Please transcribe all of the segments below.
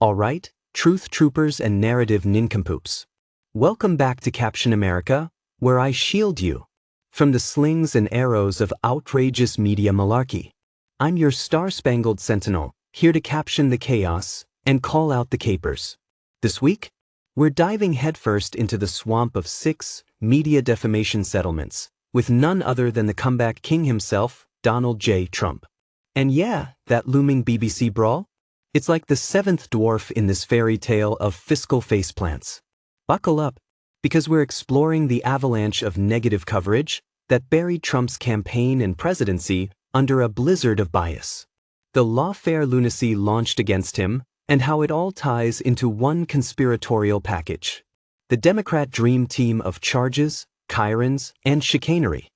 Alright, truth troopers and narrative nincompoops. Welcome back to Caption America, where I shield you from the slings and arrows of outrageous media malarkey. I'm your star-spangled sentinel, here to caption the chaos and call out the capers. This week, we're diving headfirst into the swamp of 6 media defamation settlements, with none other than the comeback king himself, Donald J. Trump. And yeah, that looming BBC brawl? It's like the 7th dwarf in this fairy tale of fiscal faceplants. Buckle up, because we're exploring the avalanche of negative coverage that buried Trump's campaign and presidency under a blizzard of bias. The Lawfare lunacy launched against him, and how it all ties into one conspiratorial package. The Democrat dream team of charges, chyrons, and chicanery.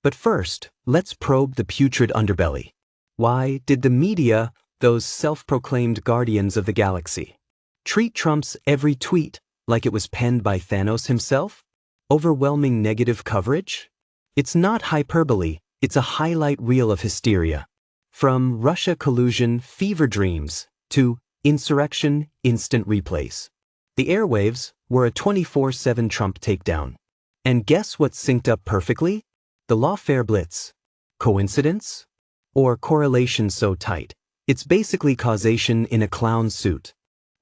But first, let's probe the putrid underbelly. Why did the media, those self-proclaimed guardians of the galaxy, treat Trump's every tweet like it was penned by Thanos himself? Overwhelming negative coverage? It's not hyperbole, it's a highlight reel of hysteria. From Russia collusion fever dreams to insurrection instant replays. The airwaves were a 24/7 Trump takedown. And guess what synced up perfectly? The Lawfare blitz. Coincidence? Or correlation so tight, it's basically causation in a clown suit.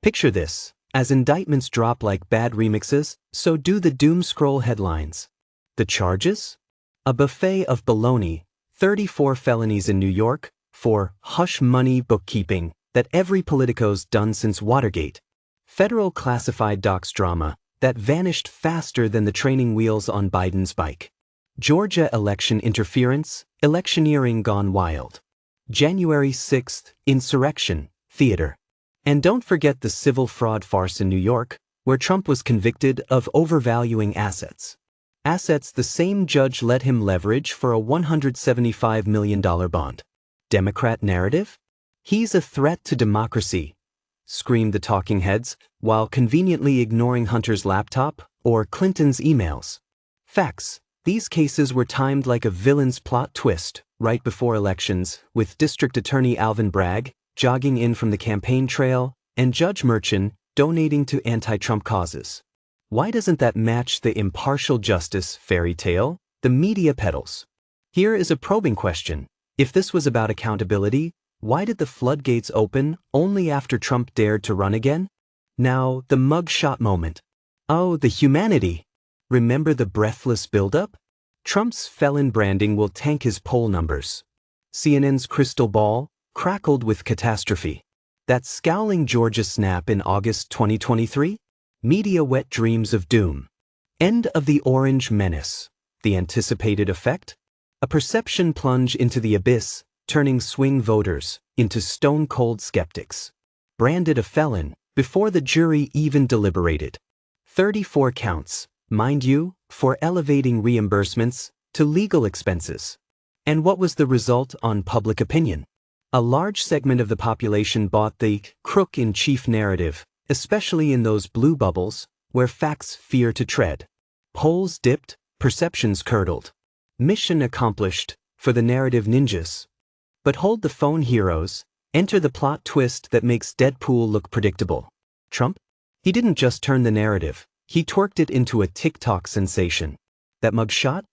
Picture this, as indictments drop like bad remixes, so do the doom scroll headlines. The charges? A buffet of baloney, 34 felonies in New York, for hush money bookkeeping that every politico's done since Watergate. Federal classified docs drama that vanished faster than the training wheels on Biden's bike. Georgia election interference, electioneering gone wild. January 6th, insurrection, theater. And don't forget the civil fraud farce in New York, where Trump was convicted of overvaluing assets. Assets the same judge let him leverage for a $175 million bond. Democrat narrative? He's a threat to democracy, screamed the talking heads, while conveniently ignoring Hunter's laptop or Clinton's emails. Facts. These cases were timed like a villain's plot twist, right before elections, with District Attorney Alvin Bragg jogging in from the campaign trail and Judge Merchan donating to anti-Trump causes. Why doesn't that match the impartial justice fairy tale the media peddles? Here is a probing question. If this was about accountability, why did the floodgates open only after Trump dared to run again? Now, the mugshot moment. Oh, the humanity. Remember the breathless buildup? Trump's felon branding will tank his poll numbers. CNN's crystal ball crackled with catastrophe. That scowling Georgia snap in August 2023? Media wet dreams of doom. End of the orange menace. The anticipated effect? A perception plunge into the abyss, turning swing voters into stone-cold skeptics. Branded a felon before the jury even deliberated. 34 counts, mind you, for elevating reimbursements to legal expenses. And what was the result on public opinion? A large segment of the population bought the crook-in-chief narrative, especially in those blue bubbles where facts fear to tread. Polls dipped, perceptions curdled. Mission accomplished for the narrative ninjas. But hold the phone, heroes. Enter the plot twist that makes Deadpool look predictable. Trump? He didn't just turn the narrative, he twerked it into a TikTok sensation. That mugshot?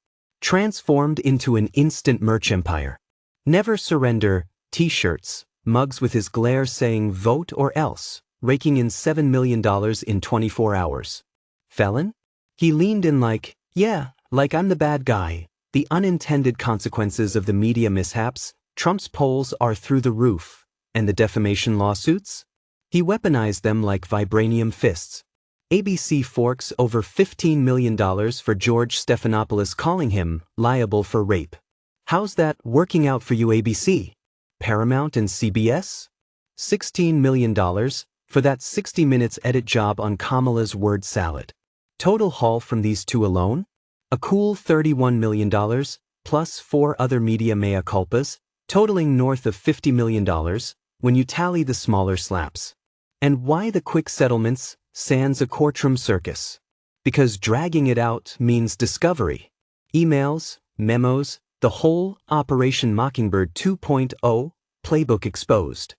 Transformed into an instant merch empire. Never surrender t-shirts, mugs with his glare saying vote or else, raking in $7 million in 24 hours. Felon? He leaned in like, yeah, like I'm the bad guy. The unintended consequences of the media mishaps. Trump's polls are through the roof. And the defamation lawsuits? He weaponized them like vibranium fists. ABC forks over $15 million for George Stephanopoulos, calling him liable for rape. How's that working out for you, ABC? Paramount and CBS? $16 million for that 60 Minutes edit job on Kamala's word salad. Total haul from these two alone? A cool $31 million, plus 4 other media mea culpas, totaling north of $50 million when you tally the smaller slaps. And why the quick settlements sans a courtroom circus? Because dragging it out means discovery. Emails, memos, the whole Operation Mockingbird 2.0 playbook exposed.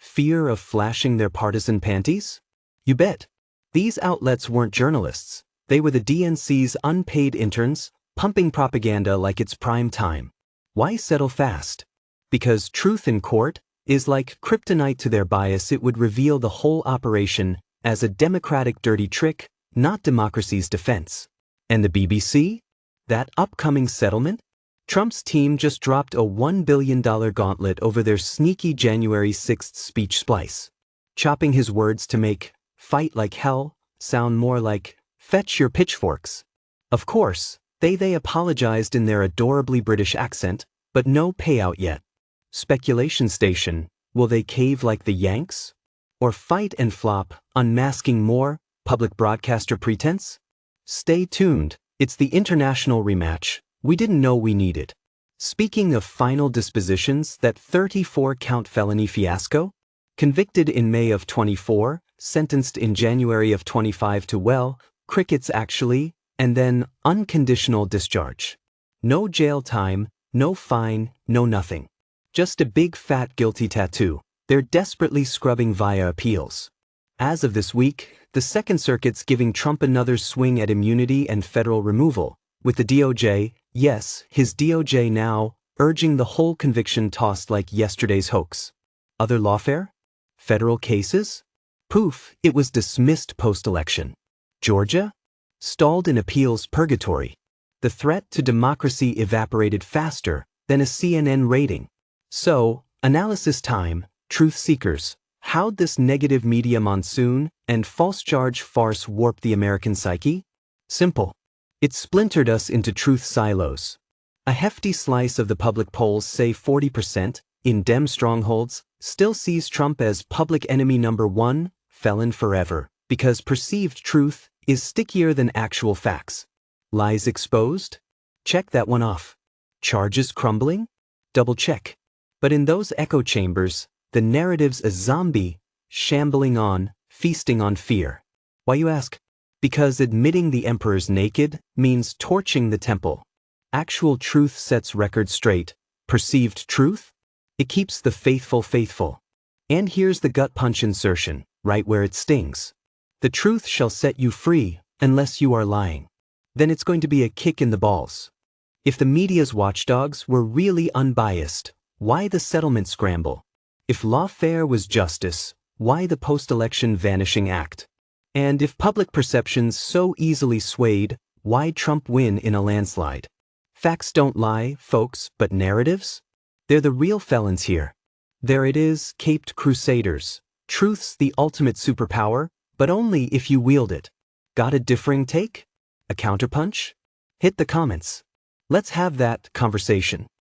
Fear of flashing their partisan panties? You bet. These outlets weren't journalists. They were the DNC's unpaid interns, pumping propaganda like it's prime time. Why settle fast? Because truth in court is like kryptonite to their bias. It would reveal the whole operation as a democratic dirty trick, not democracy's defense. And the BBC? That upcoming settlement? Trump's team just dropped a $1 billion gauntlet over their sneaky January 6th speech splice, chopping his words to make "fight like hell" sound more like "fetch your pitchforks." Of course, they apologized in their adorably British accent, but no payout yet. Speculation station, will they cave like the Yanks? Or fight and flop, unmasking more public broadcaster pretense? Stay tuned, it's the international rematch we didn't know we needed. Speaking of final dispositions, that 34-count felony fiasco? Convicted in May of 24, sentenced in January of 25 to, well, crickets actually, and then unconditional discharge. No jail time, no fine, no nothing. Just a big fat guilty tattoo. They're desperately scrubbing via appeals. As of this week, the Second Circuit's giving Trump another swing at immunity and federal removal, with the DOJ, yes, his DOJ now, urging the whole conviction tossed like yesterday's hoax. Other lawfare? Federal cases? Poof, it was dismissed post-election. Georgia? Stalled in appeals purgatory. The threat to democracy evaporated faster than a CNN rating. So, analysis time, truth seekers. How'd this negative media monsoon and false charge farce warp the American psyche? Simple. It splintered us into truth silos. A hefty slice of the public polls, say 40%, in Dem strongholds, still sees Trump as public enemy number one, felon forever, because perceived truth is stickier than actual facts. Lies exposed? Check that one off. Charges crumbling? Double check. But in those echo chambers, the narrative's a zombie, shambling on, feasting on fear. Why, you ask? Because admitting the emperor's naked means torching the temple. Actual truth sets records straight. Perceived truth? It keeps the faithful faithful. And here's the gut punch insertion, right where it stings. The truth shall set you free, unless you are lying. Then it's going to be a kick in the balls. If the media's watchdogs were really unbiased, why the settlement scramble? If lawfare was justice, why the post-election vanishing act? And if public perception's so easily swayed, why Trump win in a landslide? Facts don't lie, folks, but narratives? They're the real felons here. There it is, caped crusaders. Truth's the ultimate superpower, but only if you wield it. Got a differing take? A counterpunch? Hit the comments. Let's have that conversation.